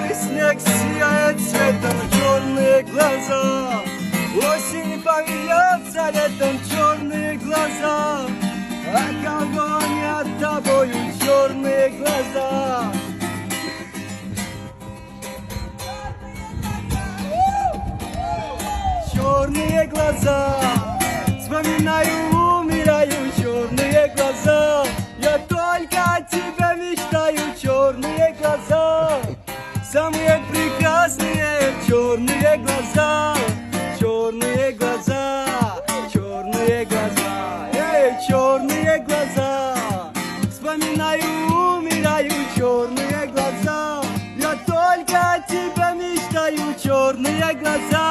Белый снег сияет цветом, черные глаза. Осень повернется летом, черные глаза. А кого нет тобою, черные глаза. Черные глаза, вспоминаю, умираю, черные глаза. Я только о тебе мечтаю, черные глаза. Самые прекрасные черные глаза, черные глаза, черные глаза, черные глаза. Вспоминаю, умираю, черные глаза. Я только о тебе мечтаю, черные глаза.